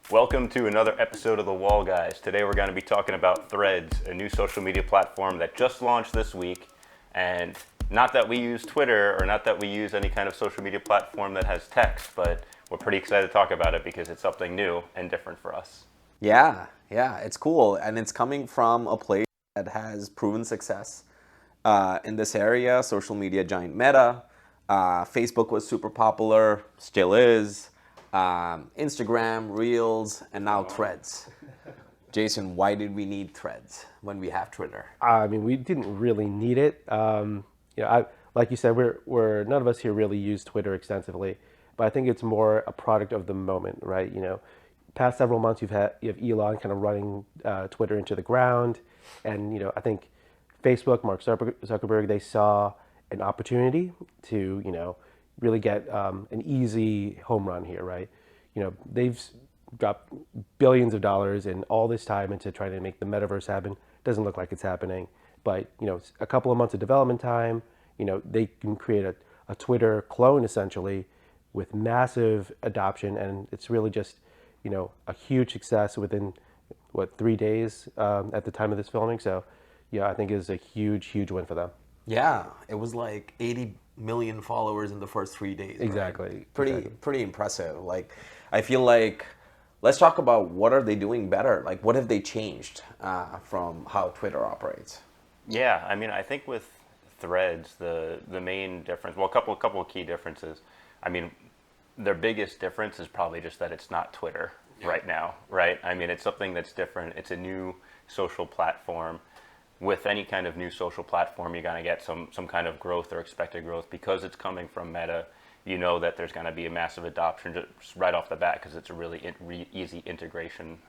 Welcome to another episode of The Wall Guys. Today we're going to be talking about Threads, a new social media platform that just launched this week. And not that we use Twitter or not that we use any kind of social media platform that has text, but we're pretty excited to talk about it because it's something new and different for us. Yeah, it's cool. And it's coming from a place that has proven success in this area. Social media giant Meta. Facebook was super popular, still is. Instagram, Reels, and now Threads. Jason, why did we need Threads when we have Twitter? I mean, we didn't really need it. Like you said, we're none of us here really use Twitter extensively, but I think it's more a product of the moment, right? Past several months you have Elon kind of running Twitter into the ground, and I think Facebook, Mark Zuckerberg, they saw an opportunity to really get an easy home run here, right? They've dropped billions of dollars in all this time into trying to make the metaverse happen. Doesn't look like it's happening, but a couple of months of development time, they can create a Twitter clone essentially with massive adoption, and it's really just a huge success within 3 days at the time of this filming. So I think is a huge win for them. Yeah, it was like 80 million followers in the first 3 days. Exactly. Right? Pretty impressive. Like, I feel like let's talk about what are they doing better. Like, what have they changed from how Twitter operates? Yeah, I mean, I think with Threads, the main difference, well, a couple of key differences. I mean, their biggest difference is probably just that it's not Twitter right now, right? I mean, it's something that's different. It's a new social platform. With any kind of new social platform, you're going to get some kind of growth or expected growth because it's coming from Meta. You know that there's going to be a massive adoption just right off the bat because it's a really easy integration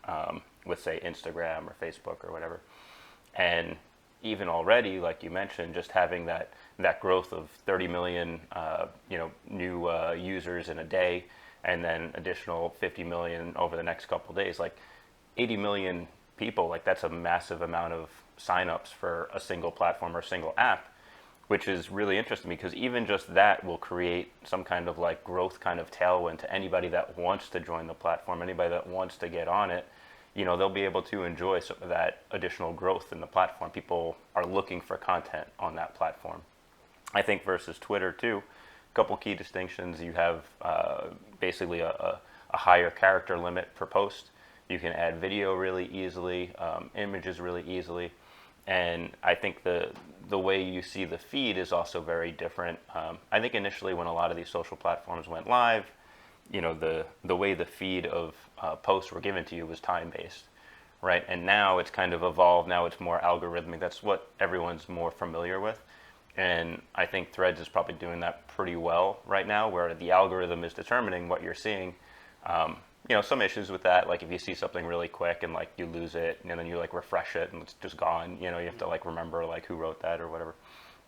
with, say, Instagram or Facebook or whatever. And even already, like you mentioned, just having that growth of 30 million, new users in a day, and then additional 50 million over the next couple of days, like 80 million people, like that's a massive amount of signups for a single platform or a single app, which is really interesting because even just that will create some kind of like growth kind of tailwind to anybody that wants to join the platform, anybody that wants to get on it. They'll be able to enjoy some of that additional growth in the platform. People are looking for content on that platform. I think versus Twitter too, a couple key distinctions. You have basically a higher character limit per post. You can add video really easily, images really easily. And I think the way you see the feed is also very different. I think initially when a lot of these social platforms went live, the way the feed of posts were given to you was time-based, right? And now it's kind of evolved. Now it's more algorithmic. That's what everyone's more familiar with. And I think Threads is probably doing that pretty well right now, where the algorithm is determining what you're seeing. Some issues with that, like if you see something really quick and like you lose it and then you like refresh it and it's just gone, you have to like remember like who wrote that or whatever.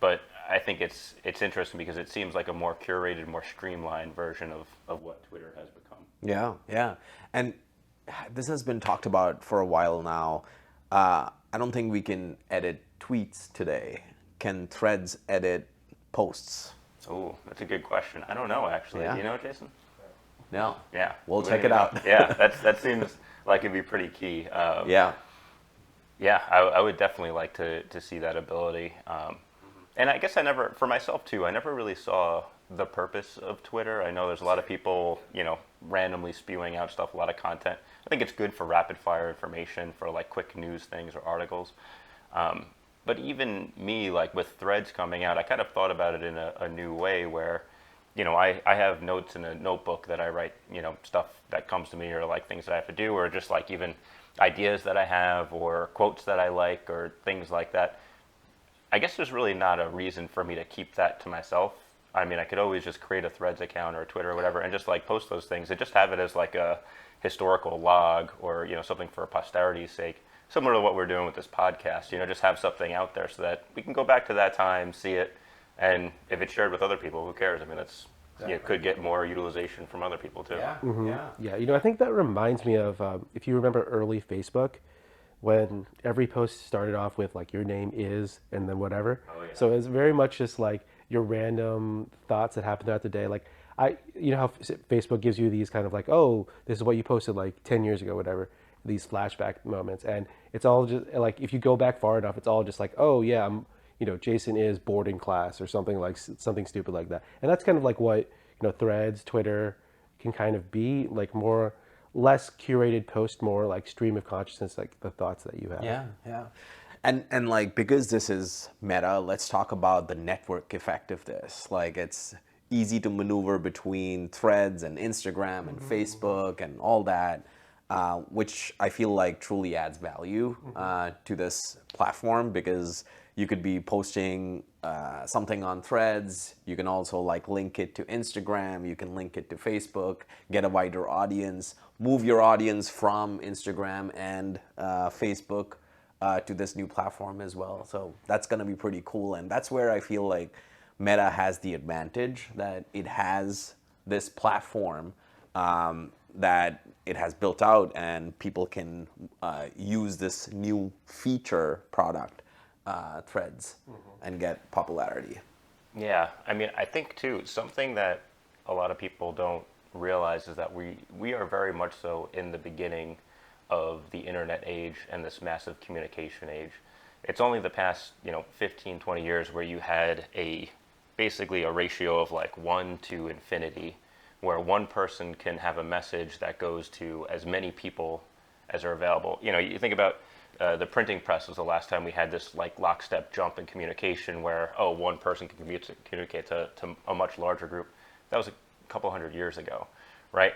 But I think it's interesting because it seems like a more curated, more streamlined version of what Twitter has become. Yeah. And this has been talked about for a while now. I don't think we can edit tweets today. Can Threads edit posts? Oh, that's a good question. I don't know, actually. Yeah. Do you know, Jason? No. Yeah. We'll check it out. Yeah, that seems like it'd be pretty key. Yeah. Yeah, I would definitely like to see that ability. And I guess for myself too, I never really saw the purpose of Twitter. I know there's a lot of people, randomly spewing out stuff, a lot of content. I think it's good for rapid fire information, for like quick news things or articles. But even me, like with Threads coming out, I kind of thought about it in a new way where, I have notes in a notebook that I write, stuff that comes to me or like things that I have to do or just like even ideas that I have or quotes that I like or things like that. I guess there's really not a reason for me to keep that to myself. I mean, I could always just create a Threads account or Twitter or whatever and just like post those things and just have it as like a historical log or, something for posterity's sake. Similar to what we're doing with this podcast, just have something out there so that we can go back to that time, see it, and if it's shared with other people, who cares? I mean, that's could get more utilization from other people too. Yeah. Yeah, I think that reminds me of if you remember early Facebook, when every post started off with like your name is and then whatever. Oh, yeah. So it's very much just like your random thoughts that happen throughout the day. Like you know how Facebook gives you these kind of like, oh, this is what you posted like 10 years ago, whatever, these flashback moments. And it's all just like, if you go back far enough, it's all just like, oh yeah, Jason is bored in class or something like something stupid like that. And that's kind of like what, Threads, Twitter can kind of be like, more, less curated post, more like stream of consciousness, like the thoughts that you have. Yeah, yeah. And like, because this is Meta, let's talk about the network effect of this. Like, it's easy to maneuver between Threads and Instagram and Facebook and all that, which I feel like truly adds value to this platform, because you could be posting something on Threads. You can also like link it to Instagram. You can link it to Facebook, get a wider audience, move your audience from Instagram and Facebook to this new platform as well. So that's going to be pretty cool. And that's where I feel like Meta has the advantage, that it has this platform that it has built out, and people can use this new feature product, Threads, and get popularity. Yeah, I mean, I think too, something that a lot of people don't realize is that we are very much so in the beginning of the internet age and this massive communication age. It's only the past, 15, 20 years where you had basically a ratio of like 1 to infinity, where one person can have a message that goes to as many people as are available. You think about the printing press was the last time we had this like lockstep jump in communication where, one person can communicate to a much larger group. That was a couple hundred years ago, right?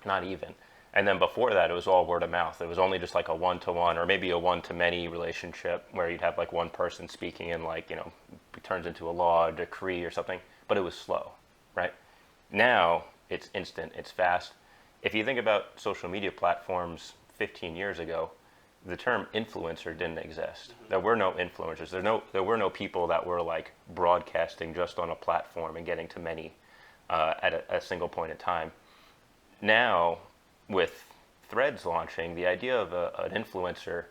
Not even. And then before that, it was all word of mouth. It was only just like a one-to-one or maybe a one-to-many relationship where you'd have like one person speaking and like, it turns into a law, a decree or something, but it was slow, right? Now it's instant, it's fast. If you think about social media platforms 15 years ago, the term influencer didn't exist. There were no influencers. There were no people that were like broadcasting just on a platform and getting to many at a single point in time. Now, with Threads launching, the idea of an influencer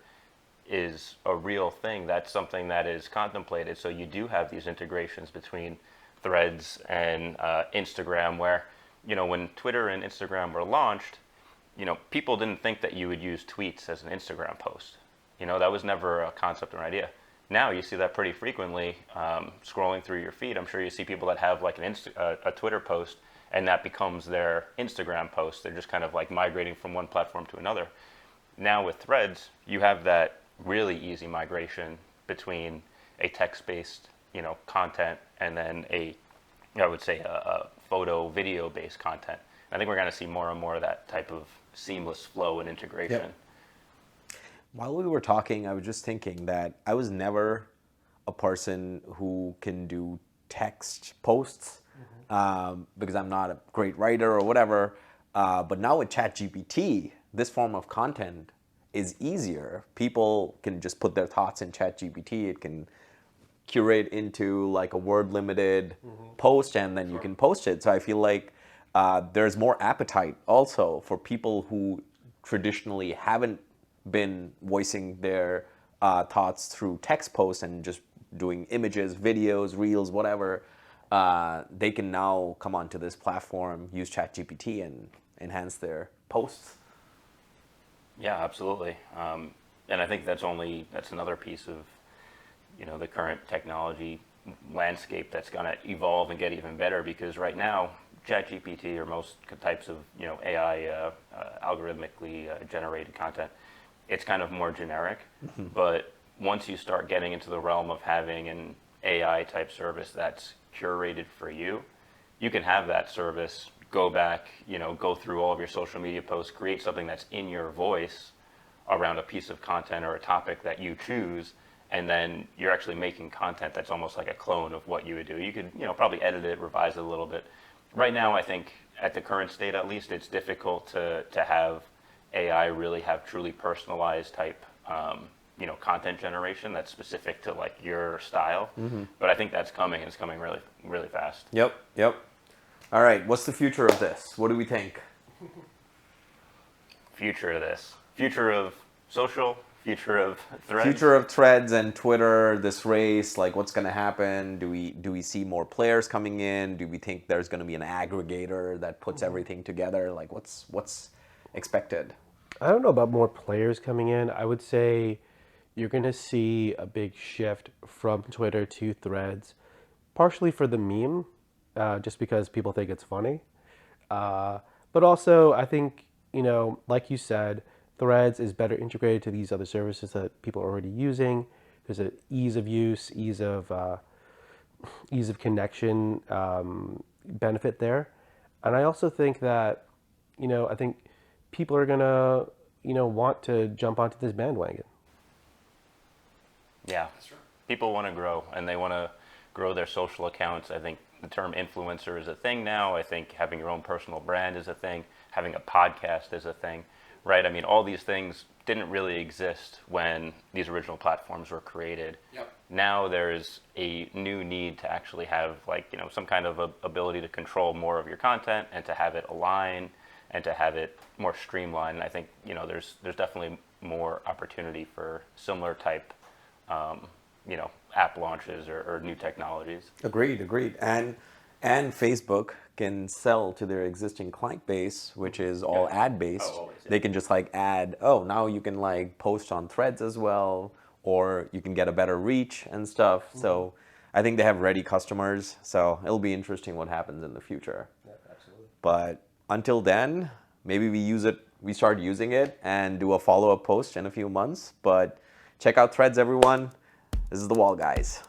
is a real thing. That's something that is contemplated. So you do have these integrations between Threads and Instagram, where, when Twitter and Instagram were launched, people didn't think that you would use tweets as an Instagram post. That was never a concept or an idea. Now you see that pretty frequently, scrolling through your feed. I'm sure you see people that have like a Twitter post, and that becomes their Instagram post. They're just kind of like migrating from one platform to another. Now with Threads, you have that really easy migration between a text-based, content and then a photo, video-based content. I think we're going to see more and more of that type of seamless flow and integration. Yep. While we were talking, I was just thinking that I was never a person who can do text posts, because I'm not a great writer or whatever. But now with ChatGPT, this form of content is easier. People can just put their thoughts in ChatGPT. It can curate into like a word limited post, and then you can post it. So I feel like there's more appetite also for people who traditionally haven't been voicing their thoughts through text posts and just doing images, videos, reels, whatever. They can now come onto this platform, use ChatGPT, and enhance their posts. Yeah, absolutely. And I think that's another piece of, the current technology landscape that's going to evolve and get even better, because right now, ChatGPT or most types of, AI algorithmically generated content, it's kind of more generic. But once you start getting into the realm of having an AI type service that's curated for you, you can have that service go back, go through all of your social media posts, create something that's in your voice around a piece of content or a topic that you choose, and then you're actually making content that's almost like a clone of what you would do. You could, probably edit it, revise it a little bit. Right now, I think at the current state, at least, it's difficult to have AI really have truly personalized type content generation that's specific to like your style. But I think that's coming, and it's coming really, really fast. Yep. All right, what's the future of this? What do we think? Future of this. Future of social, Future of Threads. Future of Threads and Twitter, this race, like what's going to happen? Do we see more players coming in? Do we think there's going to be an aggregator that puts everything together? Like what's expected? I don't know about more players coming in. I would say you're going to see a big shift from Twitter to Threads, partially for the meme, just because people think it's funny. But also, I think, like you said, Threads is better integrated to these other services that people are already using. There's an ease of use, ease of connection benefit there. And I also think that, I think people are gonna, want to jump onto this bandwagon. Yeah, people want to grow, and they want to grow their social accounts. I think the term influencer is a thing now. I think having your own personal brand is a thing. Having a podcast is a thing, right? I mean, all these things didn't really exist when these original platforms were created. Yep. Now there's a new need to actually have some kind of ability to control more of your content and to have it align and to have it more streamlined. And I think there's definitely more opportunity for similar type app launches or new technologies. Agreed. And Facebook can sell to their existing client base, which is all ad based. Oh, always, yeah. They can just add, oh, now you can post on Threads as well, or you can get a better reach and stuff. Mm-hmm. So I think they have ready customers. So it'll be interesting what happens in the future. Yeah, absolutely. But until then, maybe we start using it and do a follow-up post in a few months. But check out Threads, everyone. This is The Wall, guys.